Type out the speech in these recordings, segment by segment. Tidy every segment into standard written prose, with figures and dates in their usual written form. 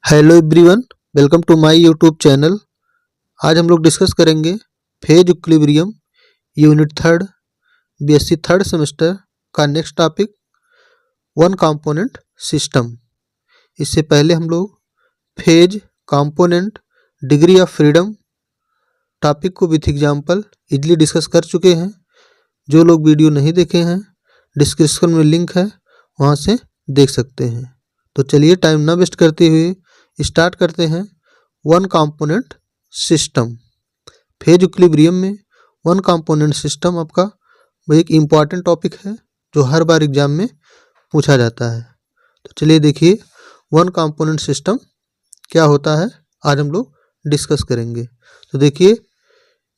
Hello everyone, welcome to my YouTube channel. आज हम लोग डिस्कस करेंगे phase equilibrium unit third BSc third semester का next topic one component system. इससे पहले हम लोग phase component degree of freedom topic को विथ एग्जांपल इजली डिस्कस कर चुके हैं। जो लोग वीडियो नहीं देखे हैं डिस्क्रिप्शन में लिंक है, वहाँ से देख सकते हैं। तो चलिए टाइम ना वेस्ट करते हुए स्टार्ट करते हैं one component system. Phase equilibrium में वन कंपोनेंट सिस्टम आपका एक इम्पॉर्टेंट टॉपिक है जो हर बार एग्जाम में पूछा जाता है। तो चलिए देखिए वन कंपोनेंट सिस्टम क्या होता है, आज हम लोग डिस्कस करेंगे। तो देखिए,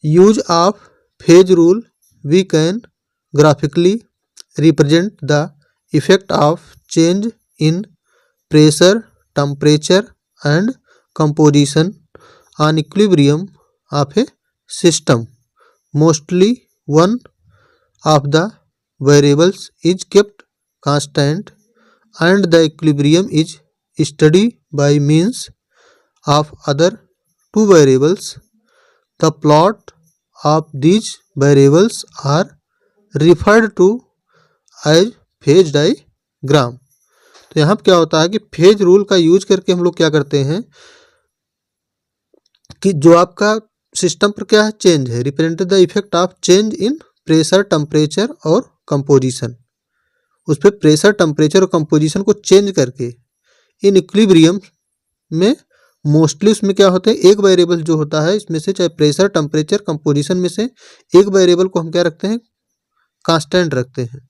use of phase rule we can graphically represent the effect of change in pressure, temperature and composition on equilibrium of a system. Mostly one of the variables is kept constant and the equilibrium is studied by means of other two variables. The plot of these variables are referred to as phase diagram. तो यहाँ पर क्या होता है कि phase rule का use करके हम लोग क्या करते हैं कि जो आपका सिस्टम पर क्या है, चेंज है, represent the effect of change in pressure, temperature और कंपोजिशन। उस पर प्रेशर, टेम्परेचर और कंपोजिशन को चेंज करके इन इक्विलिब्रियम में मोस्टली उसमें क्या होता है, एक वेरिएबल जो होता है इसमें से, चाहे प्रेशर, टेम्परेचर, कंपोजिशन में से एक वेरिएबल को हम क्या रखते हैं, कांस्टेंट रखते हैं,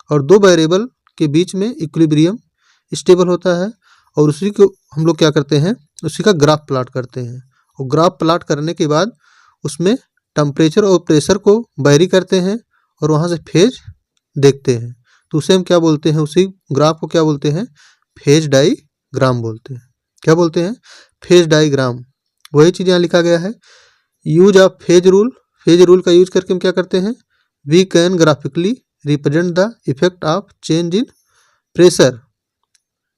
और दो वेरिएबल के बीच में इक्विलिब्रियम स्टेबल होता है। और उसी को हम लोग क्या करते हैं, उसी का ग्राफ प्लॉट करते हैं। और ग्राफ प्लॉट करने के बाद उसमें टेम्परेचर और प्रेशर को वेरी करते हैं और वहाँ से फेज देखते हैं। तो उसे हम क्या बोलते हैं, उसी ग्राफ को क्या बोलते हैं, फेज डायग्राम बोलते हैं। क्या बोलते हैं, फेज डायग्राम। वही चीज़ यहाँ लिखा गया है, use of phase rule. Phase rule का यूज करके हम क्या करते हैं, we can graphically represent the effect of change in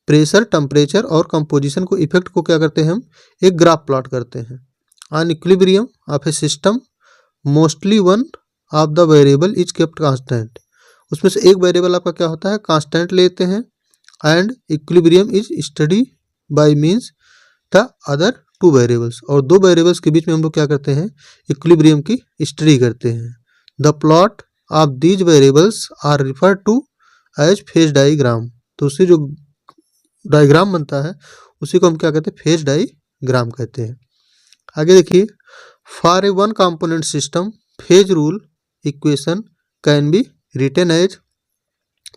pressure, temperature और कंपोजिशन को, इफेक्ट को क्या करते हैं, हम एक ग्राफ प्लॉट करते हैं। On equilibrium of A system mostly one of the variable is kept constant. उसमें से एक वेरिएबल आपका क्या होता है, कांस्टेंट लेते हैं। And equilibrium is study by means the other two variables. और दो वेरिएबल्स के बीच में हम लोग क्या करते हैं, इक्विलिब्रियम की स्टडी करते हैं। The plot of these variables are referred to as phase diagram. तो उससे जो डायग्राम बनता है उसी को हम क्या कहते हैं, फेज डायग्राम कहते हैं। आगे देखिए, for a one component system phase rule equation can be written as.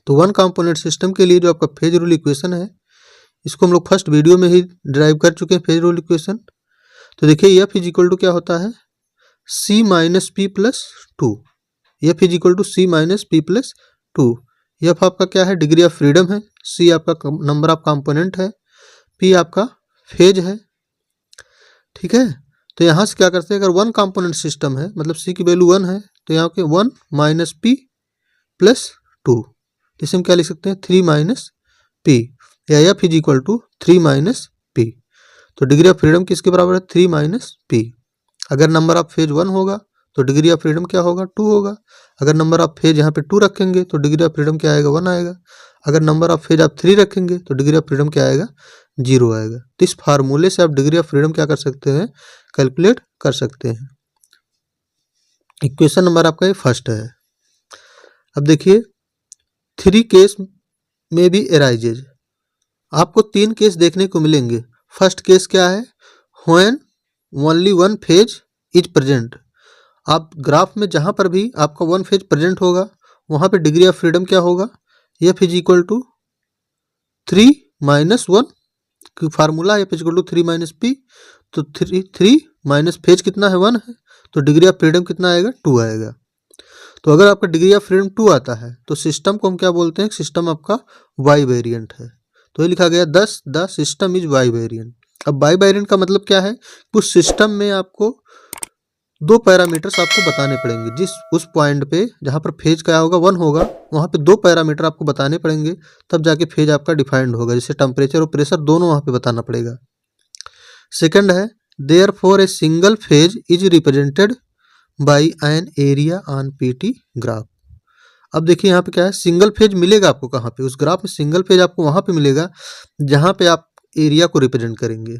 तो वन कंपोनेंट सिस्टम के लिए जो आपका फेज रूल इक्वेशन है, इसको हम लोग फर्स्ट वीडियो में ही ड्राइव कर चुके हैं, फेज रूल इक्वेशन। तो देखिए, एफ इज इक्वल टू क्या होता है, C minus P plus two. F is equal to C minus P plus two. F आपका क्या है, डिग्री ऑफ फ्रीडम है, सी आपका नंबर ऑफ कंपोनेंट है, पी आपका फेज है। ठीक है, तो यहाँ से क्या करते हैं, अगर वन कंपोनेंट सिस्टम है मतलब सी की वैल्यू 1 है, तो यहाँ के 1 माइनस पी प्लस 2, इसे हम क्या लिख सकते हैं, 3 माइनस पी, या F is equal to 3 minus P. तो डिग्री ऑफ फ्रीडम किसके बराबर है, 3 माइनस पी। अगर नंबर ऑफ फेज 1 होगा तो डिग्री ऑफ फ्रीडम क्या होगा, 2 होगा। अगर नंबर ऑफ फेज यहाँ पे 2 रखेंगे तो डिग्री ऑफ फ्रीडम क्या आएगा, 1 आएगा। अगर नंबर ऑफ फेज आप 3 रखेंगे तो डिग्री ऑफ फ्रीडम क्या आएगा, 0 आएगा। तो इस फार्मूले से आप डिग्री ऑफ फ्रीडम क्या कर सकते हैं, कैलकुलेट कर सकते हैं। इक्वेशन नंबर आपका ये फर्स्ट है। अब देखिए, 3 केस में भी एराइजेज, आपको 3 केस देखने को मिलेंगे। फर्स्ट केस क्या है, when only one phase is present. आप ग्राफ में जहाँ पर भी आपका वन फेज प्रेजेंट होगा वहाँ पे डिग्री ऑफ फ्रीडम क्या होगा, F is equal to 3 minus 1 की formula, F is equal to 3 minus P. तो 3 माइनस फेज कितना है, 1 है, तो डिग्री ऑफ फ्रीडम कितना आएगा, 2 आएगा। तो अगर आपका डिग्री ऑफ फ्रीडम 2 आता है तो सिस्टम को हम क्या बोलते हैं, सिस्टम आपका वाई वेरिएंट है। तो ये लिखा गया 10 the system is bivariant. अब वाई वेरिएंट का मतलब क्या है, उस सिस्टम में आपको 2 पैरामीटर्स आपको बताने पड़ेंगे। जिस उस पॉइंट पे जहाँ पर फेज क्या होगा, 1 होगा, वहाँ पे 2 पैरामीटर आपको बताने पड़ेंगे, तब जाके फेज आपका डिफाइंड होगा। जैसे टेम्परेचर और प्रेशर दोनों वहाँ पे बताना पड़ेगा। सेकंड है therefore A single phase is represented by an area on PT graph. अब देखिए यहाँ पे क्या है, सिंगल फेज मिलेगा आपको कहाँ पे, उस ग्राफ में सिंगल फेज आपको वहाँ पे मिलेगा जहाँ पे आप एरिया को रिप्रेजेंट करेंगे।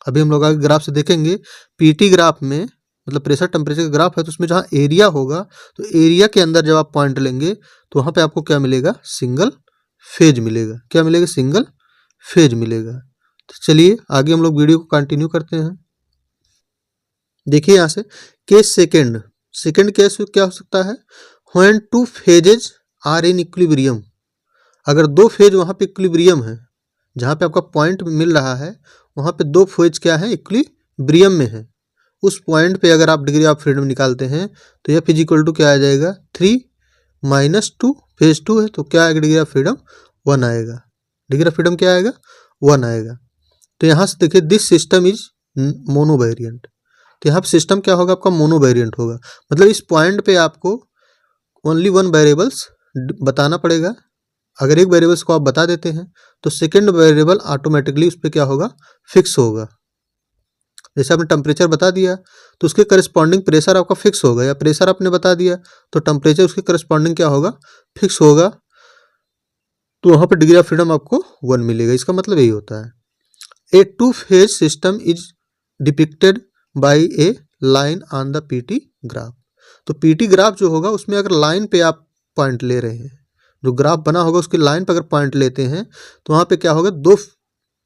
अभी हम लोग आगे ग्राफ से देखेंगे, पीटी ग्राफ में मतलब प्रेशर टेम्परेचर का ग्राफ है, तो उसमें जहाँ एरिया होगा तो एरिया के अंदर जब आप पॉइंट लेंगे तो वहाँ पे आपको क्या मिलेगा, सिंगल फेज मिलेगा। क्या मिलेगा, सिंगल फेज मिलेगा। तो चलिए आगे हम लोग वीडियो को कंटिन्यू करते हैं। देखिए यहाँ से केस सेकेंड, सेकेंड केस क्या हो सकता है, when two phases are in equilibrium. अगर दो फेज वहाँ पे इक्विलिब्रियम है, जहाँ पे आपका पॉइंट मिल रहा है वहाँ पे दो फेज क्या है, इक्विलिब्रियम में है, उस पॉइंट पे अगर आप डिग्री ऑफ फ्रीडम निकालते हैं तो यह फिज इक्वल टू क्या आ जाएगा, 3 - 2, फेज 2 है तो क्या आएगा, डिग्री ऑफ फ्रीडम 1 आएगा। डिग्री ऑफ फ्रीडम क्या आएगा, 1 आएगा। तो यहाँ से देखिए दिस सिस्टम इज मोनोवेरिएंट। तो यहाँ पे सिस्टम क्या होगा, आपका मोनोवेरिएंट होगा। मतलब इस पॉइंट पे आपको ओनली वन वेरिएबल्स बताना पड़ेगा। अगर एक वेरिएबल्स को आप बता देते हैं तो सेकंड वेरिएबल ऑटोमेटिकली उस पर क्या होगा, फिक्स होगा। जैसे आपने टेम्परेचर बता दिया तो उसके करस्पॉन्डिंग प्रेशर आपका फिक्स होगा, या प्रेशर आपने बता दिया तो टेम्परेचर उसके करस्पॉन्डिंग क्या होगा, फिक्स होगा। तो वहाँ पर डिग्री ऑफ फ्रीडम आपको 1 मिलेगा। इसका मतलब यही होता है। A two phase system is depicted by a line on the PT graph. तो पीटी ग्राफ जो होगा उसमें अगर लाइन पे आप पॉइंट ले रहे हैं, जो ग्राफ बना होगा उसकी लाइन पे अगर पॉइंट लेते हैं तो वहाँ पे क्या होगा, दो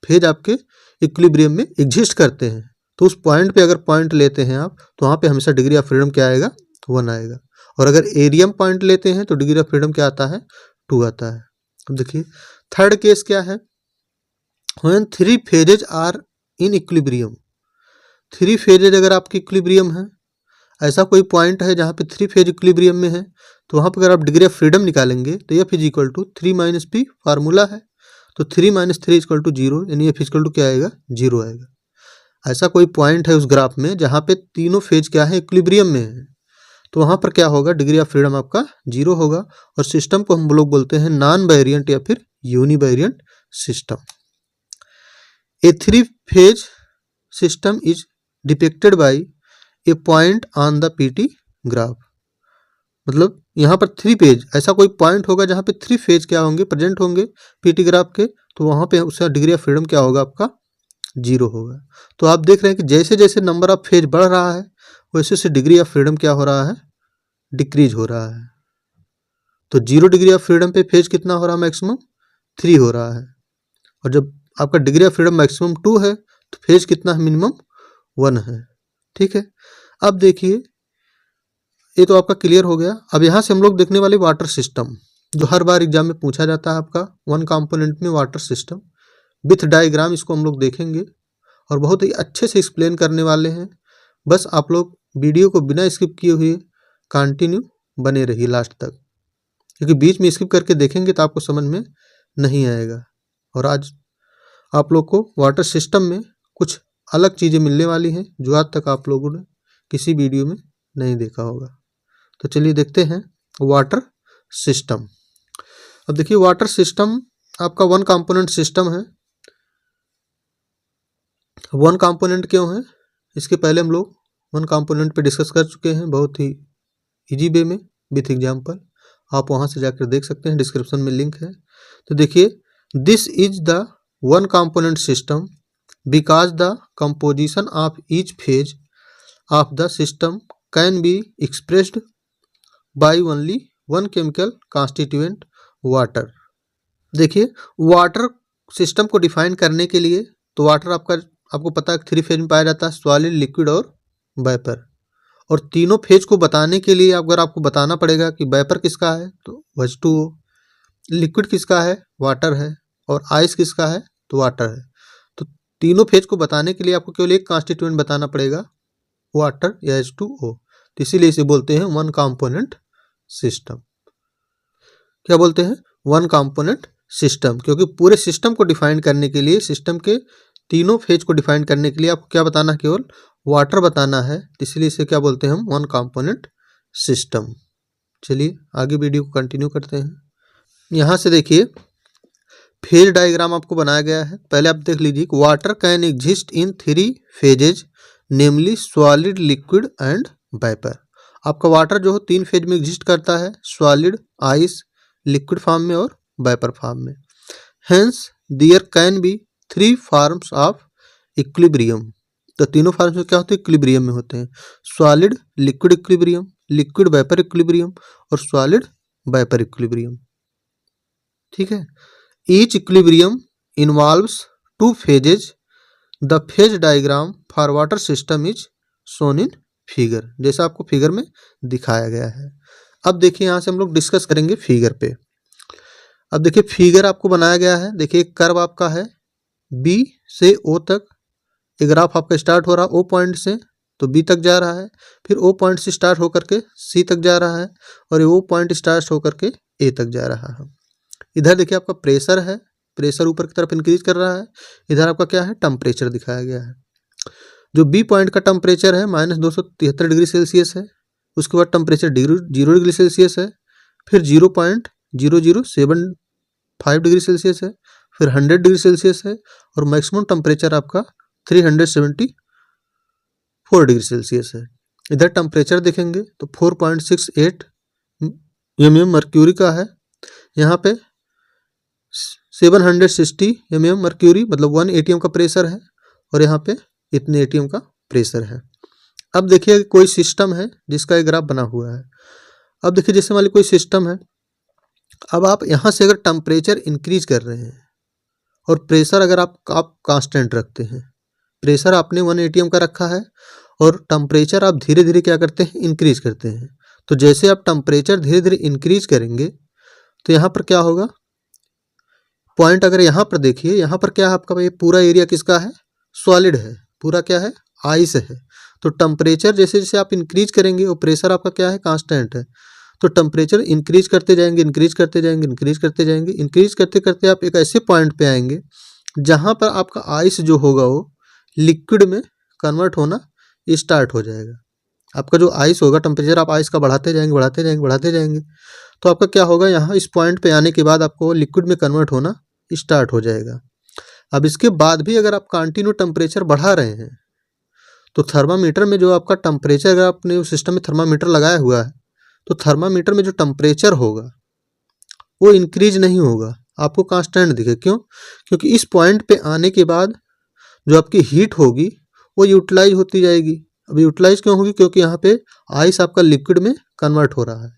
फेज आपके इक्विलिब्रियम में एग्जिस्ट करते हैं। तो उस पॉइंट पे अगर पॉइंट लेते हैं आप तो वहाँ पे हमेशा डिग्री ऑफ फ्रीडम क्या आएगा, 1 आएगा। और अगर एरियम पॉइंट लेते हैं तो डिग्री ऑफ फ्रीडम क्या आता है, 2 आता है। अब देखिए थर्ड केस क्या है, when 3 phases are in equilibrium. 3 phases अगर आपकी इक्विलिब्रियम है, ऐसा कोई पॉइंट है जहाँ पे 3 फेज इक्विलिब्रियम में है, तो वहाँ पर अगर आप डिग्री ऑफ फ्रीडम निकालेंगे तो यह फिज इक्वल टू 3 - p फार्मूला है। तो 3 - 3 इक्वल टू 0, यानी ये फिज इक्वल टू क्या आएगा, 0 आएगा। ऐसा कोई पॉइंट है उस ग्राफ में जहाँ पे तीनों फेज क्या है, इक्विलिब्रियम में है, तो वहाँ पर क्या होगा, डिग्री ऑफ फ्रीडम आपका 0 होगा। और सिस्टम को हम लोग बोलते हैं नॉन वेरिएंट या फिर univariant system. A 3 phase system is depicted by a point on the PT graph. मतलब यहाँ पर 3 फेज, ऐसा कोई पॉइंट होगा जहाँ पे 3 फेज क्या होंगे, प्रेजेंट होंगे पीटी ग्राफ के, तो वहाँ पे उसका डिग्री ऑफ फ्रीडम क्या होगा, आपका 0 होगा। तो आप देख रहे हैं कि जैसे जैसे नंबर ऑफ फेज बढ़ रहा है वैसे से डिग्री ऑफ फ्रीडम क्या हो रहा है, डिक्रीज हो रहा है। तो 0 डिग्री ऑफ फ्रीडम पे फेज कितना हो रहा है, मैक्सिमम 3 हो रहा है। और जब आपका डिग्री ऑफ फ्रीडम मैक्सिमम 2 है तो फेज कितना है, मिनिमम 1 है। ठीक है, अब देखिए ये तो आपका क्लियर हो गया। अब यहाँ से हम लोग देखने वाले वाटर सिस्टम, जो हर बार एग्जाम में पूछा जाता है आपका, 1 कंपोनेंट में वाटर सिस्टम विथ डायग्राम, इसको हम लोग देखेंगे और बहुत ही अच्छे से एक्सप्लेन करने वाले हैं। बस आप लोग वीडियो को बिना स्किप किए हुए कंटिन्यू बने रहिए लास्ट तक, क्योंकि बीच में स्किप करके देखेंगे तो आपको समझ में नहीं आएगा। और आज आप लोग को वाटर सिस्टम में कुछ अलग चीज़ें मिलने वाली हैं जो आज तक आप लोगों ने किसी वीडियो में नहीं देखा होगा। तो चलिए देखते हैं वाटर सिस्टम। अब देखिए वाटर सिस्टम आपका 1 कंपोनेंट सिस्टम है। 1 कंपोनेंट क्यों है, इसके पहले हम लोग 1 कंपोनेंट पे डिस्कस कर चुके हैं बहुत ही इजी वे में विथ एग्जाम्पल। आप वहाँ से जाकर देख सकते हैं, डिस्क्रिप्शन में लिंक है। तो देखिए this is the 1 component system because the composition of each phase of the system can be expressed by only 1 chemical constituent water. देखिए वाटर सिस्टम को डिफाइन करने के लिए, तो वाटर आपको पता है 3 फेज में पाया जाता है, सॉलिड, लिक्विड और वेपर। और तीनों फेज को बताने के लिए अगर आपको बताना पड़ेगा कि वेपर किसका है तो H2O, लिक्विड किसका है, वाटर है, और आइस किसका है तो वाटर है। तो तीनों फेज को बताने के लिए आपको केवल एक कॉन्स्टिट्यूएंट बताना पड़ेगा, वाटर या H2O। तो इसीलिए इसे बोलते हैं 1 कंपोनेंट सिस्टम। क्या बोलते हैं, 1 कंपोनेंट सिस्टम, क्योंकि पूरे सिस्टम को डिफाइन करने के लिए, सिस्टम के तीनों फेज को डिफाइन करने के लिए आपको क्या बताना है, केवल वाटर बताना है। इसलिए इसे क्या बोलते हैं हम, 1 कंपोनेंट सिस्टम। चलिए आगे वीडियो को कंटिन्यू करते हैं। यहाँ से देखिए फेज डायग्राम आपको बनाया गया है। पहले आप देख लीजिए, water can exist in 3 phases namely solid, liquid and vapour. आपका वाटर जो हो 3 फेज में एग्जिस्ट करता है, सॉलिड, आइस, लिक्विड फॉर्म में और वेपर फॉर्म में। Hence there can be 3 forms of equilibrium. तो तीनों फॉर्म्स में क्या होते हैं? इक्विलिब्रियम में होते हैं। Solid liquid equilibrium, liquid vapour equilibrium और सॉलिड वेपर इक्विलिब्रियम। ठीक है। Each equilibrium involves 2 phases. The phase diagram for water system is shown in figure, जैसा आपको फिगर में दिखाया गया है। अब देखिए यहाँ से हम लोग डिस्कस करेंगे फिगर पे। अब देखिए फिगर आपको बनाया गया है। देखिए एक कर्व आपका है बी से ओ तक। एक ग्राफ आपका स्टार्ट हो रहा है ओ पॉइंट से, तो बी तक जा रहा है, फिर ओ पॉइंट से स्टार्ट होकर के सी तक जा रहा है और ओ पॉइंट स्टार्ट होकर के ए तक जा रहा है। इधर देखिए आपका प्रेशर है, प्रेशर ऊपर की तरफ इंक्रीज कर रहा है। इधर आपका क्या है? टेम्परेचर दिखाया गया है। जो बी पॉइंट का टेम्परेचर है -273 डिग्री सेल्सियस है। उसके बाद टेम्परेचर 0 डिग्री सेल्सियस है, फिर 0.0075 डिग्री सेल्सियस है, फिर 100 डिग्री सेल्सियस है और मैक्सिमम टेम्परेचर आपका 374 डिग्री सेल्सियस है। इधर टेम्परेचर देखेंगे तो 4.68 mm मर्क्यूरी का है। यहाँ पे 760 mm मर्क्यूरी मतलब 1 atm का प्रेशर है और यहाँ पे इतने atm का प्रेशर है। अब देखिए कोई सिस्टम है जिसका एक ग्राफ बना हुआ है। अब देखिए जैसे मान लीजिए कोई सिस्टम है। अब आप यहाँ से अगर टेम्परेचर इंक्रीज कर रहे हैं और प्रेशर अगर आप कांस्टेंट रखते हैं, प्रेशर आपने 1 atm का रखा है और टेम्परेचर आप धीरे धीरे क्या करते हैं? इंक्रीज करते हैं। तो जैसे आप टेम्परेचर धीरे धीरे इंक्रीज करेंगे तो यहाँ पर क्या होगा? पॉइंट अगर यहाँ पर देखिए, यहाँ पर क्या है आपका? ये पूरा एरिया किसका है? सॉलिड है। पूरा क्या है? आइस है। तो टेम्परेचर जैसे जैसे आप इंक्रीज करेंगे और प्रेशर आपका क्या है? कांस्टेंट है। तो टेम्परेचर इंक्रीज करते जाएंगे, इंक्रीज करते जाएंगे, इंक्रीज करते जाएंगे। इंक्रीज करते करते आप एक ऐसे पॉइंट पे आएंगे जहाँ पर आपका आइस जो होगा वो लिक्विड में कन्वर्ट होना स्टार्ट हो जाएगा। आपका जो आइस होगा, टेम्परेचर आप आइस का बढ़ाते जाएंगे, बढ़ाते जाएंगे, बढ़ाते जाएंगे, तो आपका क्या होगा? यहाँ इस पॉइंट पे आने के बाद आपको लिक्विड में कन्वर्ट होना स्टार्ट हो जाएगा। अब इसके बाद भी अगर आप कंटिन्यू टेम्परेचर बढ़ा रहे हैं तो थर्मामीटर में जो आपका टेम्परेचर, अगर आपने उस सिस्टम में थर्मामीटर लगाया हुआ है तो थर्मामीटर में जो टेम्परेचर होगा वो इंक्रीज नहीं होगा, आपको कांस्टेंट दिखे। क्यों? क्योंकि इस पॉइंट पे आने के बाद जो आपकी हीट होगी वो यूटिलाइज होती जाएगी। अब यूटिलाइज क्यों होगी? क्योंकि यहाँ पे आइस आपका लिक्विड में कन्वर्ट हो रहा है।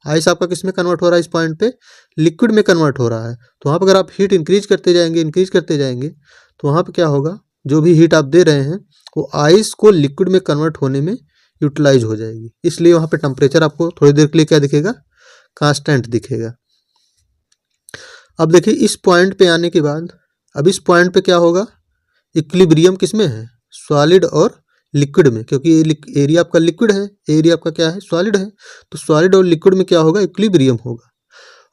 आइस आपका किस में कन्वर्ट हो रहा है? इस पॉइंट पे लिक्विड में कन्वर्ट हो रहा है। तो वहाँ पर अगर आप हीट इंक्रीज करते जाएंगे, इंक्रीज करते जाएंगे, तो वहाँ पे क्या होगा? जो भी हीट आप दे रहे हैं वो आइस को लिक्विड में कन्वर्ट होने में यूटिलाइज हो जाएगी। इसलिए वहाँ पे टेम्परेचर आपको थोड़ी देर के लिए क्या दिखेगा? कांस्टेंट दिखेगा। अब देखिए इस पॉइंट पे आने के बाद, अब इस पॉइंट पे क्या होगा? इक्विलिब्रियम किस में है? सॉलिड और लिक्विड में, क्योंकि एरिया आपका लिक्विड है, एरिया आपका क्या है? सॉलिड है। तो सॉलिड और लिक्विड में क्या होगा? इक्विलिब्रियम होगा।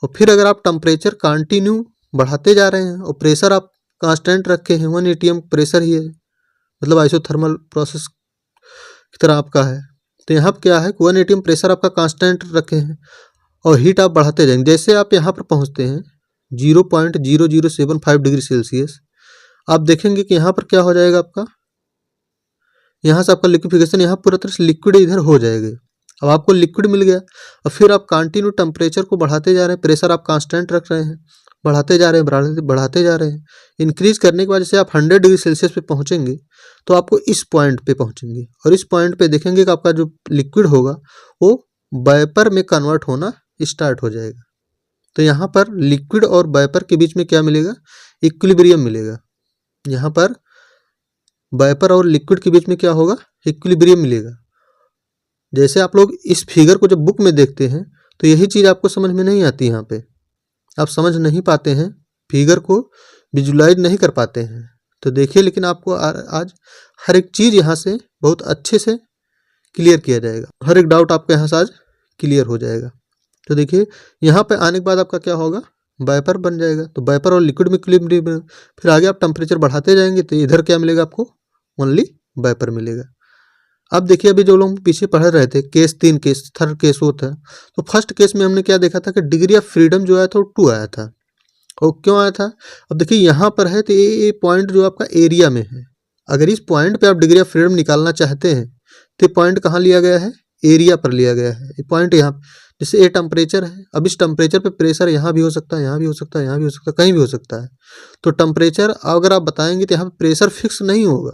और फिर अगर आप टेम्परेचर कंटिन्यू बढ़ाते जा रहे हैं और प्रेशर आप कांस्टेंट रखे हैं, 1 atm प्रेशर ही है, मतलब आइसोथर्मल प्रोसेस की तरह आपका है। तो यहाँ पर क्या है? 1 atm प्रेशर आपका कांस्टेंट रखे हैं और हीट आप बढ़ाते जाएंगे। जैसे आप यहाँ पर पहुँचते हैं 0.0075 डिग्री सेल्सियस, आप देखेंगे कि यहाँ पर क्या हो जाएगा आपका? यहाँ से आपका लिक्विफिकेशन, यहाँ पूरा तरह से लिक्विड इधर हो जाएगा। अब आपको लिक्विड मिल गया और फिर आप कंटिन्यू टेम्परेचर को बढ़ाते जा रहे हैं, प्रेशर आप कांस्टेंट रख रहे हैं, बढ़ाते जा रहे हैं, बढ़ाते जा रहे हैं। इंक्रीज करने के बाद जैसे आप 100 डिग्री सेल्सियस पे पहुँचेंगे तो आपको इस पॉइंट पे पहुँचेंगे और इस पॉइंट पे देखेंगे कि आपका जो लिक्विड होगा वो वेपर में कन्वर्ट होना स्टार्ट हो जाएगा। तो यहाँ पर लिक्विड और वेपर के बीच में क्या मिलेगा? इक्विलिब्रियम मिलेगा। यहाँ पर वेपर और लिक्विड के बीच में क्या होगा? इक्विलिब्रियम मिलेगा। जैसे आप लोग इस फिगर को जब बुक में देखते हैं तो यही चीज़ आपको समझ में नहीं आती। यहाँ पे आप समझ नहीं पाते हैं, फिगर को विजुलाइज नहीं कर पाते हैं। तो देखिए, लेकिन आपको आज हर एक चीज़ यहाँ से बहुत अच्छे से क्लियर किया जाएगा। हर एक डाउट आपका यहाँ से आज क्लियर हो जाएगा। तो देखिए यहाँ पे आने के बाद आपका क्या होगा? वेपर बन जाएगा। तो वेपर और लिक्विड में इक्विलिब्रियम, फिर आगे आप टेम्परेचर बढ़ाते जाएंगे तो इधर क्या मिलेगा आपको? ओनली वेपर मिलेगा। अब देखिए अभी जो लोग पीछे पढ़ रहे थे केस 3 केस, थर्ड केस होता है। तो फर्स्ट केस में हमने क्या देखा था कि डिग्री ऑफ फ्रीडम जो आया था वो 2 आया था और क्यों आया था? अब देखिए यहाँ पर है तो ये पॉइंट जो आपका एरिया में है, अगर इस पॉइंट पे आप डिग्री ऑफ फ्रीडम निकालना चाहते हैं तो पॉइंट कहाँ लिया गया है? एरिया पर लिया गया है। ये पॉइंट यहाँ, जैसे ये टेम्परेचर है, अब इस टेम्परेचर पे प्रेशर यहाँ भी हो सकता है, यहाँ भी हो सकता है, यहाँ भी हो सकता है, कहीं भी हो सकता है। तो टेम्परेचर अगर आप बताएंगे तो यहाँ पे प्रेशर फिक्स नहीं होगा,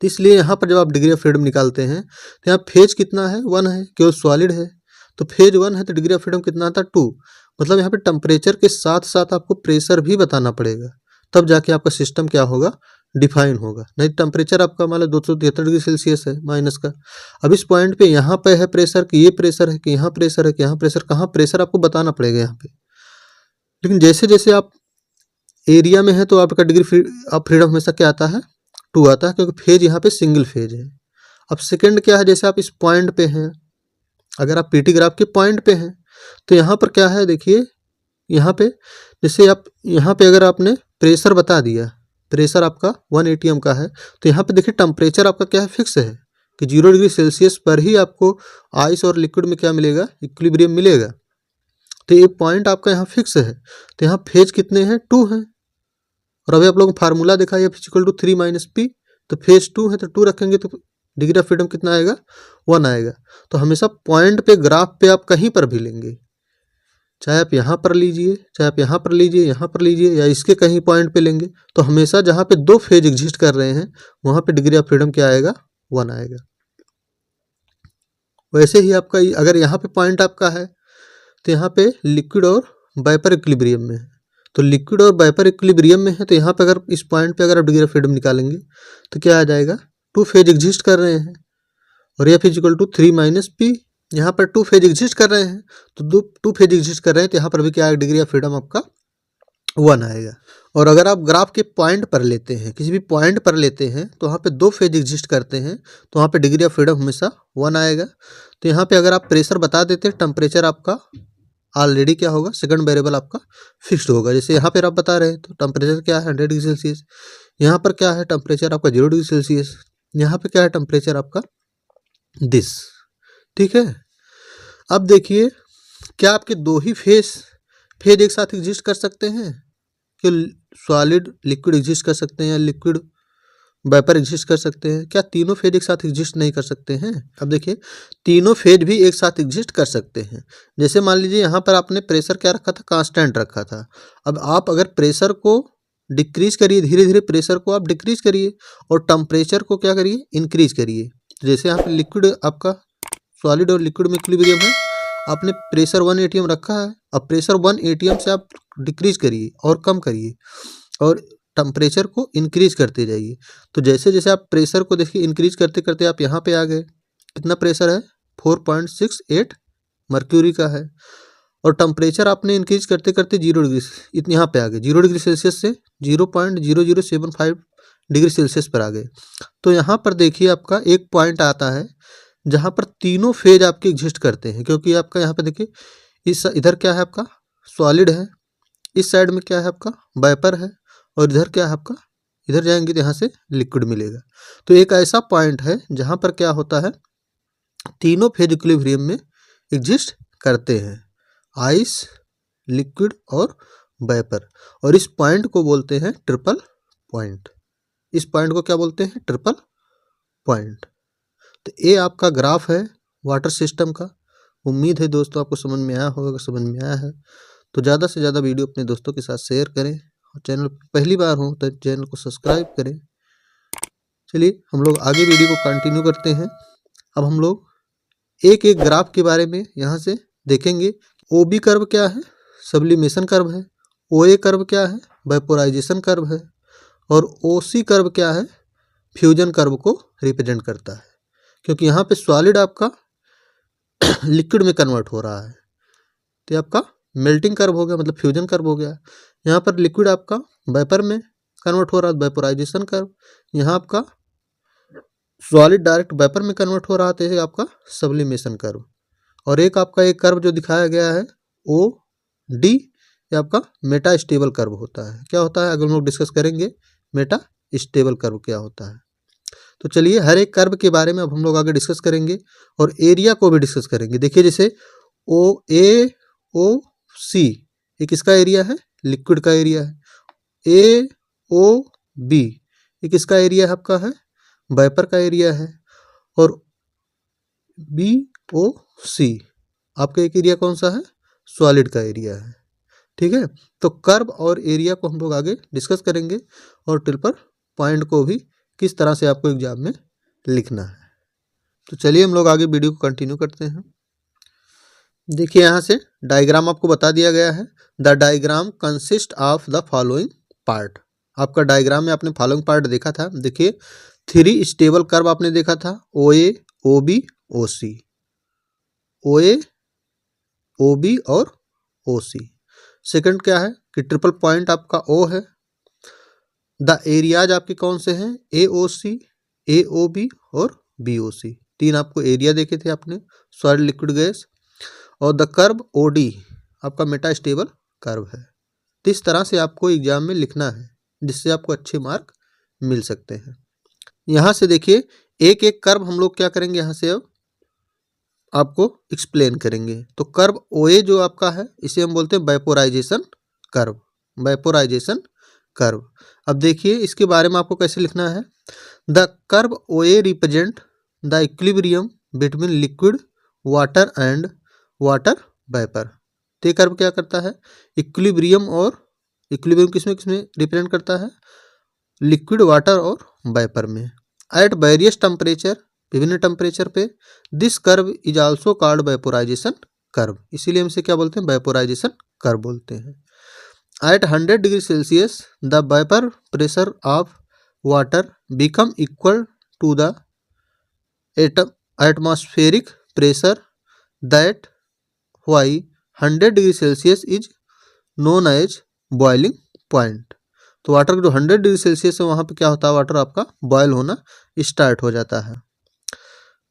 तो इसलिए यहाँ पर जब आप डिग्री ऑफ फ्रीडम निकालते हैं तो यहाँ फेज कितना है? 1 है, क्यों सॉलिड है तो फेज 1 है, तो डिग्री ऑफ फ्रीडम कितना आता है? 2। मतलब यहाँ पे टेम्परेचर के साथ साथ आपको प्रेशर भी बताना पड़ेगा, तब जाके आपका सिस्टम क्या होगा? डिफाइन होगा। नहीं टेम्परेचर आपका मान लो 273 डिग्री सेल्सियस है माइनस का, अब इस पॉइंट पे यहाँ पे है प्रेशर कि ये प्रेशर है कि यहाँ प्रेशर है कि यहाँ प्रेशर, कहाँ प्रेशर आपको बताना पड़ेगा यहाँ पे। लेकिन जैसे जैसे आप एरिया में है तो आपका डिग्री ऑफ फ्रीडम हमेशा क्या आता है? 2 आता है, क्योंकि फेज यहाँ पे सिंगल फेज है। अब सेकंड क्या है, जैसे आप इस पॉइंट पे हैं, अगर आप पीटी ग्राफ के पॉइंट पे हैं तो यहाँ पर क्या है, देखिए यहाँ पे जैसे आप यहाँ पे अगर आपने प्रेशर बता दिया, प्रेशर आपका 1 atm का है, तो यहाँ पे देखिए टेम्परेचर आपका क्या है? फिक्स है कि 0 डिग्री सेल्सियस पर ही आपको आइस और लिक्विड में क्या मिलेगा? इक्विलिब्रियम मिलेगा। तो ये पॉइंट आपका यहाँ फिक्स है, तो यहाँ फेज कितने हैं? 2 हैं। और अभी आप लोगों को फार्मूला देखा है F = 3 - P, तो फेज 2 है तो 2 रखेंगे तो डिग्री ऑफ फ्रीडम कितना आएगा? 1 आएगा। तो हमेशा पॉइंट पे ग्राफ पे आप कहीं पर भी लेंगे, चाहे आप यहाँ पर लीजिए, चाहे आप यहाँ पर लीजिए, यहाँ पर लीजिए, या इसके कहीं पॉइंट पे लेंगे, तो हमेशा जहाँ पे 2 फेज एग्जिस्ट कर रहे हैं वहाँ पे डिग्री ऑफ फ्रीडम क्या आएगा? 1 आएगा। वैसे ही आपका अगर यहाँ पे पॉइंट आपका है तो यहाँ पे लिक्विड और वेपर इक्विलिब्रियम में है, तो लिक्विड और वेपर इक्विलिब्रियम में है, तो यहाँ पे अगर इस पॉइंट पे अगर आप डिग्री ऑफ फ्रीडम निकालेंगे तो क्या आ जाएगा? 2 फेज एग्जिस्ट कर रहे हैं, और F = 3 - P, यहाँ पर 2 फेज एग्जिस्ट कर रहे हैं, तो 2 फेज एग्जिस्ट कर रहे हैं, तो यहाँ पर भी क्या आएगा? डिग्री ऑफ फ्रीडम आपका 1 आएगा। और अगर आप ग्राफ के पॉइंट पर लेते हैं, किसी भी पॉइंट पर लेते हैं, तो वहाँ पे 2 फेज एग्जिस्ट करते हैं, तो वहाँ पे डिग्री ऑफ फ्रीडम हमेशा 1 आएगा। तो यहाँ पे अगर आप प्रेशर बता देते हैं, टेम्परेचर आपका ऑलरेडी क्या होगा? सेकंड वेरिएबल आपका फिक्स्ड होगा। जैसे यहाँ पर आप बता रहे हैं तो टेम्परेचर क्या है? 100 डिग्री सेल्सियस। यहाँ पर क्या है? टेम्परेचर आपका 0 डिग्री सेल्सियस। यहाँ पे क्या है? टेम्परेचर आपका दिस। ठीक है। अब देखिए, क्या आपके 2 ही फेज एक साथ एग्जिस्ट कर सकते हैं? कि सॉलिड लिक्विड एग्जिस्ट कर सकते हैं, या लिक्विड वेपर एग्जिस्ट कर सकते हैं? क्या तीनों फेज एक साथ एग्जिस्ट नहीं कर सकते हैं? अब देखिए, तीनों फेज भी एक साथ एग्जिस्ट कर सकते हैं। जैसे मान लीजिए यहाँ पर आपने प्रेशर क्या रखा था? कांस्टेंट रखा था। अब आप अगर प्रेशर को डिक्रीज करिए, धीरे धीरे प्रेशर को आप डिक्रीज करिए, और टेम्परेचर को क्या करिए? इंक्रीज करिए। जैसे यहाँ पे लिक्विड आपका सॉलिड और लिक्विड में इक्विलिब्रियम है, आपने प्रेशर 1 atm रखा है, अब प्रेशर 1 atm से आप डिक्रीज करिए और कम करिए, और टेम्परेचर को इंक्रीज करते जाइए। तो जैसे जैसे आप प्रेशर को देखिए इंक्रीज करते करते आप यहाँ पे आ गए, कितना प्रेशर है? 4.68 मर्क्यूरी का है, और टेम्परेचर आपने इंक्रीज करते करते 0 डिग्री इतने यहाँ पे आ गए, 0 डिग्री सेल्सियस से 0.0075 डिग्री सेल्सियस पर आ गए। तो यहाँ पर देखिए आपका एक पॉइंट आता है जहाँ पर तीनों फेज आपके एग्जिस्ट करते हैं, क्योंकि आपका यहाँ पे देखिए इस इधर क्या है? आपका सॉलिड है, इस साइड में क्या है? आपका वेपर है, और इधर क्या है? आपका इधर जाएंगे तो यहाँ से लिक्विड मिलेगा। तो एक ऐसा पॉइंट है जहाँ पर क्या होता है? तीनों फेज इक्विलिब्रियम में एग्जिस्ट करते हैं, आइस, लिक्विड और वेपर, और इस पॉइंट को बोलते हैं ट्रिपल पॉइंट। इस पॉइंट को क्या बोलते हैं? Triple point. तो ये आपका ग्राफ है वाटर सिस्टम का। उम्मीद है दोस्तों आपको समझ में आया होगा। अगर समझ में आया है तो ज़्यादा से ज़्यादा वीडियो अपने दोस्तों के साथ शेयर करें, और चैनल पहली बार हो तो चैनल को सब्सक्राइब करें। चलिए हम लोग आगे वीडियो को कंटिन्यू करते हैं। अब हम लोग एक एक ग्राफ के बारे में यहाँ से देखेंगे। OB कर्व क्या है? सब्लिमेशन कर्व है। OA कर्व क्या है? वेपोराइजेशन कर्व है। और OC कर्व क्या है? फ्यूजन कर्व को रिप्रेजेंट करता है, क्योंकि यहाँ पे सॉलिड आपका लिक्विड में कन्वर्ट हो रहा है, तो आपका मेल्टिंग कर्व हो गया, मतलब फ्यूजन कर्व हो गया। यहाँ पर लिक्विड आपका वेपर में कन्वर्ट हो रहा है, वेपोराइजेशन कर्व। यहाँ आपका सॉलिड डायरेक्ट वेपर में कन्वर्ट हो रहा है, तो ये आपका सब्लिमेशन कर्व। और एक आपका एक कर्व जो दिखाया गया है OD, ये आपका मेटा स्टेबल कर्व होता है। क्या होता है? अगर हम लोग डिस्कस करेंगे मेटा स्टेबल कर्व क्या होता है। तो चलिए हर एक कर्व के बारे में अब हम लोग आगे डिस्कस करेंगे, और एरिया को भी डिस्कस करेंगे। देखिए जैसे OAOC ये किसका एरिया है? लिक्विड का एरिया है, ए ओ बी ये किसका एरिया है, आपका है वेपर का एरिया है, और बी ओ सी आपका एक एरिया कौन सा है, सॉलिड का एरिया है। ठीक है, तो कर्व और एरिया को हम लोग आगे डिस्कस करेंगे और टिल्पर पॉइंट को भी किस तरह से आपको एग्जाम में लिखना है। तो चलिए हम लोग आगे वीडियो को कंटिन्यू करते हैं। देखिए यहाँ से डायग्राम आपको बता दिया गया है। The diagram consist of the following part. आपका डायग्राम में आपने फॉलोइंग पार्ट देखा था। देखिए 3 स्टेबल कर्व आपने देखा था, ओ A O B O C, O A O B और ओ सी। सेकंड क्या है कि ट्रिपल पॉइंट आपका ओ है। द एरियाज आपके कौन से हैं, ए O C, A O B और बी ओ सी। 3 आपको एरिया देखे थे आपने, सॉलिड लिक्विड गैस। और द कर्व ओ डी आपका मेटा स्टेबल कर्व है। तो इस तरह से आपको एग्जाम में लिखना है जिससे आपको अच्छे मार्क मिल सकते हैं। यहाँ से देखिए एक एक कर्व हम लोग क्या करेंगे, यहाँ से अब आपको एक्सप्लेन करेंगे। तो कर्व ओ ए जो आपका है इसे हम बोलते हैं वेपोराइजेशन कर्व, वेपोराइजेशन कर्व। अब देखिए इसके बारे में आपको कैसे लिखना है। The curve O A represent the equilibrium between liquid water and water vapour. तो कर्व क्या करता है, इक्विलिब्रियम, और इक्विलिब्रियम किसमें किसमें रिप्रेजेंट करता है, लिक्विड वाटर और वेपर में। एट वेरियस टेम्परेचर, विभिन्न टेम्परेचर पे, this curve is also called vaporisation curve. इसीलिए हम इसे क्या बोलते हैं, वेपोराइजेशन कर्व बोलते हैं। At 100 degree Celsius the vapour pressure of water become equal to the atmospheric pressure that why 100 degree Celsius is known as boiling point. तो water का जो 100 डिग्री सेल्सियस है वहाँ पे क्या होता है, वाटर आपका बॉयल होना स्टार्ट हो जाता है।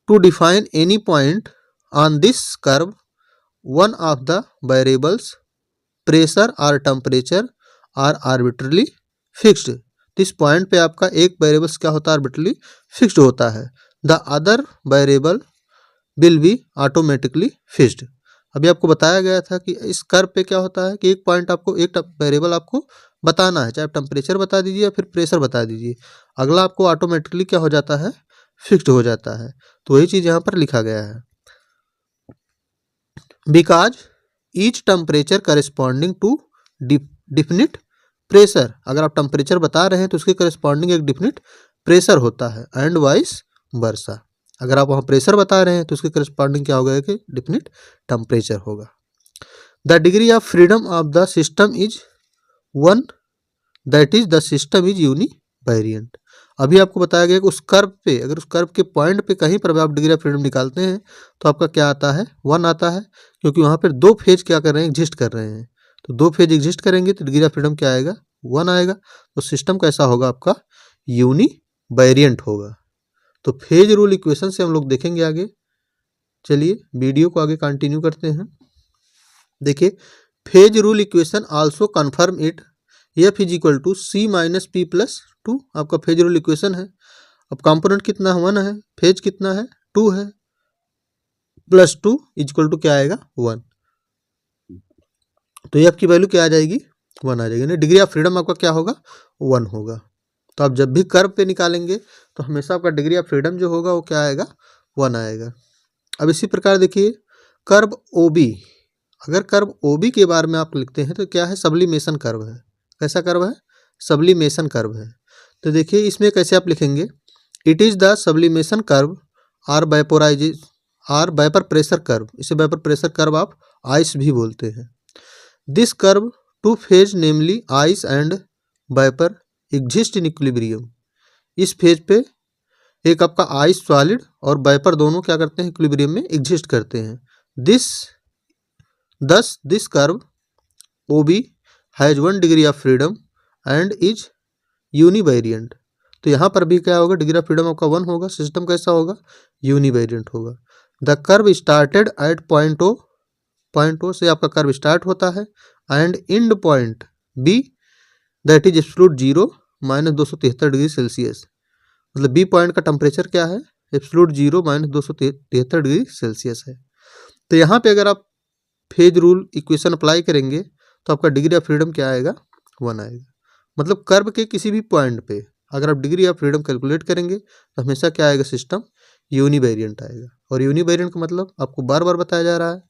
To define any point on this curve one of the variables pressure और टेम्परेचर आर आर्बिट्रली फिक्स्ड। इस पॉइंट पे आपका एक वेरिएबल्स क्या होता है, आर्बिट्रली फिक्स्ड होता है। The other variable will be automatically fixed. अभी आपको बताया गया था कि इस कर्व पे क्या होता है कि एक पॉइंट आपको, एक वेरिएबल आपको बताना है, चाहे टेम्परेचर बता दीजिए या फिर प्रेशर बता दीजिए, अगला आपको ऑटोमेटिकली क्या हो जाता है, फिक्स्ड हो जाता है। तो वही चीज़ यहाँ पर लिखा गया है। Because each temperature corresponding to definite pressure, अगर आप टेम्परेचर बता रहे हैं तो उसके करेस्पॉन्डिंग एक डिफिनिट प्रेशर होता है, एंड वाइस वर्सा। अगर आप वहाँ प्रेशर बता रहे हैं तो उसके करेस्पॉन्डिंग क्या होगा, कि डिफिनिट टेम्परेचर होगा। The degree of freedom of the system is 1, that is the system is univariant. अभी आपको बताया गया कि उस कर्व पे, अगर उस कर्व के पॉइंट पे कहीं पर भी आप डिग्री ऑफ फ्रीडम निकालते हैं तो आपका क्या आता है, 1 आता है, क्योंकि वहाँ पर 2 फेज क्या कर रहे हैं, एग्जिस्ट कर रहे हैं। तो 2 फेज एग्जिस्ट करेंगे तो डिग्री ऑफ फ्रीडम क्या आएगा, 1 आएगा। तो सिस्टम कैसा होगा, आपका यूनिवेरिएंट होगा। तो फेज रूल इक्वेशन से हम लोग देखेंगे आगे। चलिए वीडियो को आगे कंटिन्यू करते हैं। देखिए phase rule equation also confirm it, F is equal to C minus P plus 2 आपका फेज रूल इक्वेशन है। अब कंपोनेंट कितना 1 है, फेज कितना है 2 है, प्लस 2 इज इक्वल टू क्या आएगा 1। तो एफ की वैल्यू क्या आ जाएगी, 1 आ जाएगी। डिग्री ऑफ फ्रीडम आपका क्या होगा, 1 होगा। तो आप जब भी कर्व पे निकालेंगे तो हमेशा आपका डिग्री ऑफ फ्रीडम जो होगा वो क्या आएगा, 1 आएगा। अब इसी प्रकार देखिए कर्व ओ बी, अगर कर्व ओ बी के बारे में आप लिखते हैं तो क्या है, सब्लिमेशन कर्व है। कैसा कर्व है, सब्लिमेशन कर्व है। तो देखिए इसमें कैसे आप लिखेंगे, it is the sublimation curve or vapour pressure curve. इसे वेपर प्रेशर कर्व आप आइस भी बोलते हैं। This curve two phase namely ice and vapour exist in equilibrium. इस फेज पे एक आपका आइस सॉलिड और वेपर दोनों क्या करते हैं, इक्विलिब्रियम में एग्जिस्ट करते हैं। This curve O B has 1 degree of freedom and is univariant. तो यहाँ पर भी क्या होगा, डिग्री ऑफ फ्रीडम आपका 1 होगा, सिस्टम कैसा होगा, यूनिवेरिएंट होगा। The curve started at point O, point O से आपका कर्व स्टार्ट होता है, and end point B that is absolute 0 minus 273 degree Celsius. मतलब बी पॉइंट का टेम्परेचर क्या है, एब्सोल्यूट 0 माइनस 273 डिग्री सेल्सियस है। तो यहाँ पे अगर आप फेज रूल इक्वेशन अप्लाई करेंगे तो आपका डिग्री ऑफ फ्रीडम क्या आएगा, 1 आएगा। मतलब कर्व के किसी भी पॉइंट पे अगर आप डिग्री ऑफ फ्रीडम कैलकुलेट करेंगे तो हमेशा क्या आएगा, सिस्टम यूनिवेरिएंट आएगा। और यूनिवेरिएंट का मतलब आपको बार बार बताया जा रहा है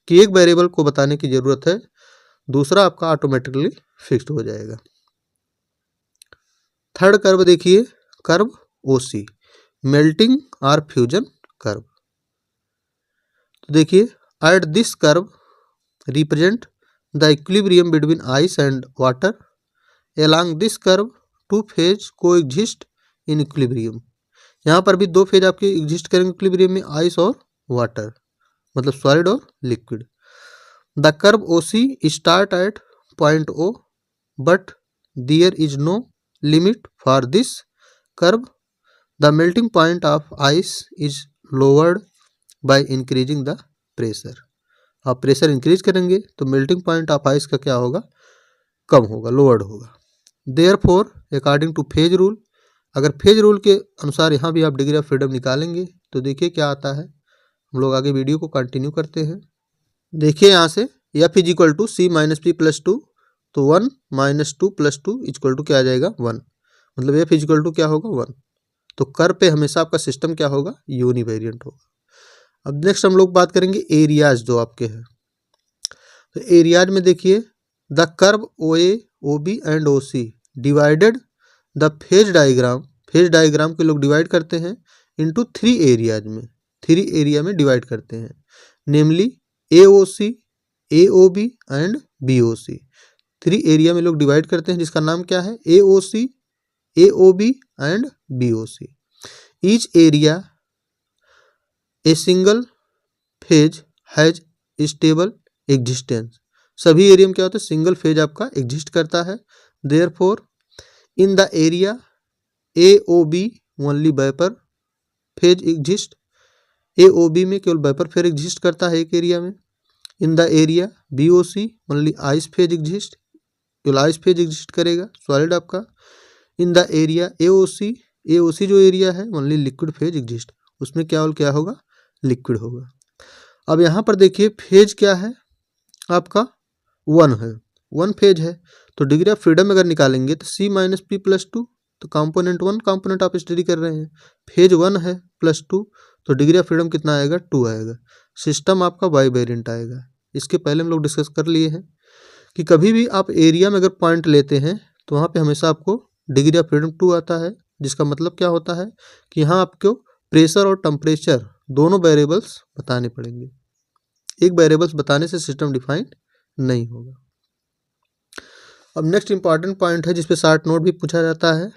कि एक वेरिएबल को बताने की जरूरत है, दूसरा आपका ऑटोमेटिकली फिक्स्ड हो जाएगा। थर्ड कर्व देखिए, कर्व ओसी, मेल्टिंग और फ्यूजन कर्व। तो देखिए, at this curve represent the equilibrium between ice and water. along this curve two phase coexist in equilibrium। यहाँ पर भी दो फेज आपके एग्जिस्ट करेंगे इक्विलिब्रियम में, आइस और वाटर, मतलब सॉलिड और लिक्विड। The curve OC start at point O but there is no limit for this curve. The melting point of ice is lowered by increasing the pressure. आप pressure increase करेंगे तो melting point of ice का क्या होगा, कम होगा, lowered होगा। Therefore according two phase rule, अगर phase rule के अनुसार यहाँ भी आप डिग्री ऑफ फ्रीडम निकालेंगे तो देखिए क्या आता है। हम लोग आगे वीडियो को कंटिन्यू करते हैं। देखिए यहाँ से F is equal to C minus P plus 2, तो 1 माइनस 2 प्लस 2 इक्वल टू क्या आ जाएगा, 1। मतलब एफ इज इक्वल टू क्या होगा, 1। तो कर्व पे हमेशा आपका सिस्टम क्या होगा, यूनिवेरिएंट होगा। अब नेक्स्ट हम लोग बात करेंगे एरियाज जो आपके हैं। तो एरियाज में देखिए, the curve O A O B and O C divided the phase diagram. Phase diagram के लोग डिवाइड करते हैं इनटू 3 एरियाज में, 3 एरिया में डिवाइड करते हैं, namely A O C, A O B and B O C. 3 area में लोग डिवाइड करते हैं जिसका नाम क्या है, A O C, A O B and B O C. Each area a single phase has stable existence. सभी area में क्या होता है, सिंगल फेज आपका एग्जिस्ट करता है। Therefore in the area A O B only vapour phase exist. A O B में केवल वेपर फेज एग्जिस्ट करता है एक एरिया में। In the area B O C only ice phase exist, केवल आइस फेज एग्जिस्ट करेगा, solid आपका। In the area A O सी जो एरिया है ओनली लिक्विड फेज एग्जिस्ट, उसमें क्या होगा, लिक्विड होगा। अब यहाँ पर देखिए फेज क्या है आपका, 1 है, 1 फेज है। तो डिग्री ऑफ फ्रीडम अगर निकालेंगे तो सी माइनस पी प्लस 2, तो कंपोनेंट 1 कंपोनेंट आप स्टडी कर रहे हैं, फेज 1 है प्लस 2, तो डिग्री ऑफ फ्रीडम कितना आएगा, 2 आएगा। सिस्टम आपका बाई वेरिएंट आएगा। इसके पहले हम लोग डिस्कस कर लिए हैं कि कभी भी आप एरिया में अगर पॉइंट लेते हैं तो वहाँ पे हमेशा आपको डिग्री ऑफ फ्रीडम 2 आता है, जिसका मतलब क्या होता है कि यहाँ आपको प्रेशर और टेम्परेचर दोनों वेरिएबल्स बताने पड़ेंगे। एक वेरिएबल्स बताने से सिस्टम डिफाइन नहीं होगा। अब नेक्स्ट इंपॉर्टेंट पॉइंट है जिसपे शॉर्ट नोट भी पूछा जाता है,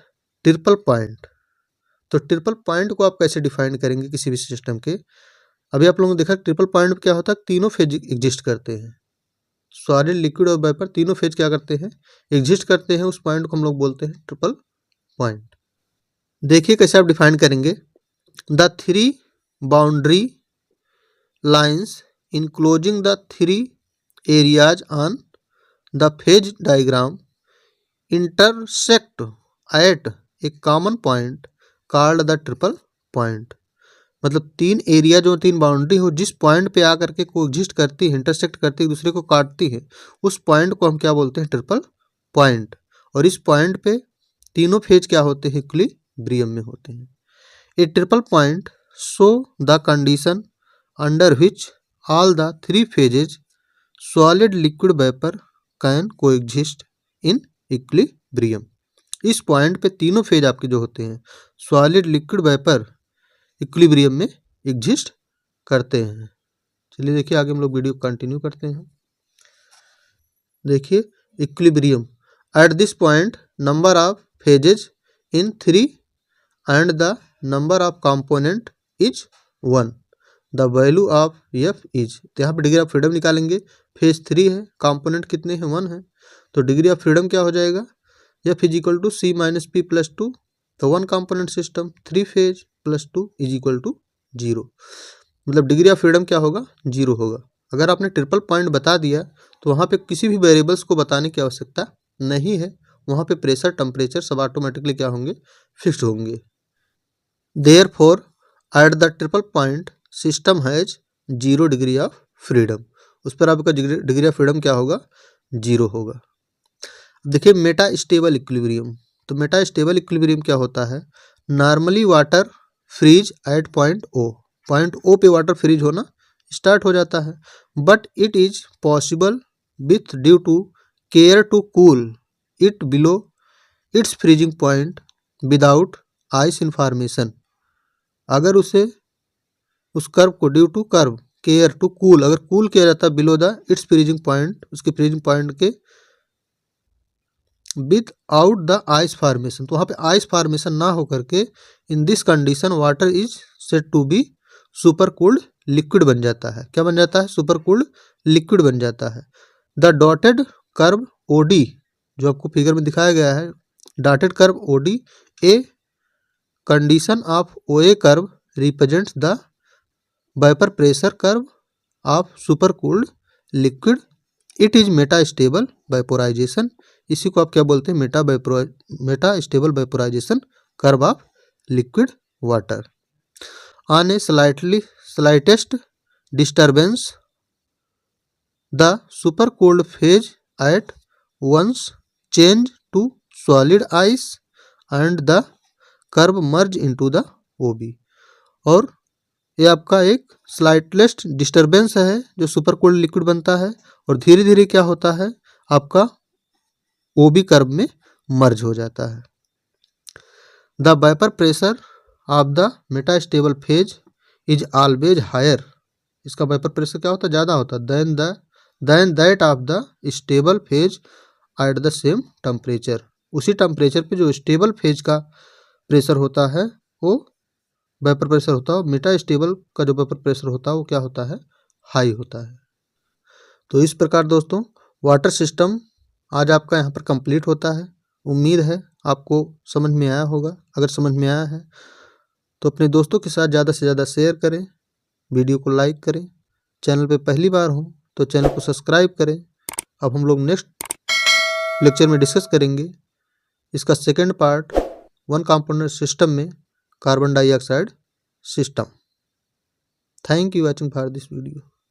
ट्रिपल पॉइंट। तो ट्रिपल पॉइंट को आप कैसे डिफाइन करेंगे किसी भी सिस्टम के। अभी आप लोगों ने देखा ट्रिपल पॉइंट क्या होता है, तीनों फेज एग्जिस्ट करते हैं, सॉलिड लिक्विड और वेपर तीनों फेज क्या करते हैं, एग्जिस्ट करते हैं। उस पॉइंट को हम लोग बोलते हैं ट्रिपल पॉइंट। देखिए कैसे आप डिफाइन करेंगे, the 3 boundary lines enclosing the 3 areas on the phase diagram intersect at A common point called the triple point. मतलब 3 एरिया जो 3 बाउंड्री हो, जिस पॉइंट पे आकर के कोएग्जिस्ट करती है, इंटरसेक्ट करती है, एक दूसरे को काटती है, उस पॉइंट को हम क्या बोलते हैं, ट्रिपल पॉइंट। और इस पॉइंट पे तीनों फेज क्या होते हैं, इक्विलिब्रियम में होते हैं। ए triple point show the condition under which all the 3 phases solid liquid vapour can coexist in equilibrium. इस पॉइंट पे तीनों फेज आपके जो होते हैं, सॉलिड लिक्विड वेपर इक्विलिब्रियम में एग्जिस्ट करते हैं। चलिए देखिए आगे हम लोग वीडियो कंटिन्यू करते हैं। देखिए equilibrium, at this point number of phases in 3 and the number of component is 1, the value of F is. तो यहाँ पर डिग्री ऑफ फ्रीडम निकालेंगे, फेज 3 है, कंपोनेंट कितने हैं, 1 है, तो डिग्री ऑफ फ्रीडम क्या हो जाएगा, F is equal to C minus P plus 2, तो 1 component system 3 phase plus 2 is equal to 0। मतलब डिग्री ऑफ फ्रीडम क्या होगा, 0 होगा। अगर आपने ट्रिपल पॉइंट बता दिया तो वहाँ पे किसी भी वेरिएबल्स को बताने की आवश्यकता नहीं है, वहाँ पे प्रेशर टेम्परेचर सब ऑटोमेटिकली क्या होंगे, फिक्स्ड होंगे। Therefore at the triple point system has 0 degree of freedom. उस पर आपका डिग्री ऑफ फ्रीडम क्या होगा, जीरो होगा। देखिए मेटा स्टेबल इक्विलिब्रियम, तो मेटा स्टेबल इक्विलिब्रियम क्या होता है, normally water freeze at point O पे वाटर फ्रीज होना स्टार्ट हो जाता है, but it is possible with due to care to cool it below its freezing point without ice information. अगर उसे उस कर्व को due to curve care to cool, अगर कूल किया जाता है below the its freezing point, उसके freezing point के without the ice formation, तो वहाँ पे आइस फॉर्मेशन ना होकर के in this condition water is said to be super cooled liquid बन जाता है। क्या बन जाता है, सुपर कूल्ड लिक्विड बन जाता है। द डॉटेड कर्व ओडी, जो आपको फिगर में दिखाया गया है, dotted curve OD a condition of O A curve represents the vapour pressure curve of super cooled liquid, it is meta stable vaporization. इसी को आप क्या बोलते हैं, meta stable vaporization curve of liquid water. On a slightest disturbance the super cold phase at once change to solid ice and the curve merge into the OB. और ये आपका एक स्लाइटलेस्ट डिस्टर्बेंस है जो सुपर कोल्ड लिक्विड बनता है, और धीरे धीरे क्या होता है, आपका ओबी कर्व में मर्ज हो जाता है। The vapour pressure of the meta stable phase is always higher, इसका वेपर प्रेशर क्या होता है, ज़्यादा होता है than that of the stable phase at the same temperature. उसी टेम्परेचर पे जो स्टेबल फेज का प्रेशर होता है वो वेपर प्रेशर होता है, मेटा स्टेबल का जो वेपर प्रेशर होता है वो क्या होता है, हाई होता है। तो इस प्रकार दोस्तों वाटर सिस्टम आज आपका यहाँ पर कंप्लीट होता है। उम्मीद है आपको समझ में आया होगा। अगर समझ में आया है तो अपने दोस्तों के साथ ज़्यादा से ज़्यादा शेयर करें, वीडियो को लाइक करें, चैनल पे पहली बार हो तो चैनल को सब्सक्राइब करें। अब हम लोग नेक्स्ट लेक्चर में डिस्कस करेंगे इसका second part, one component system में carbon dioxide system. Thank you watching for this video.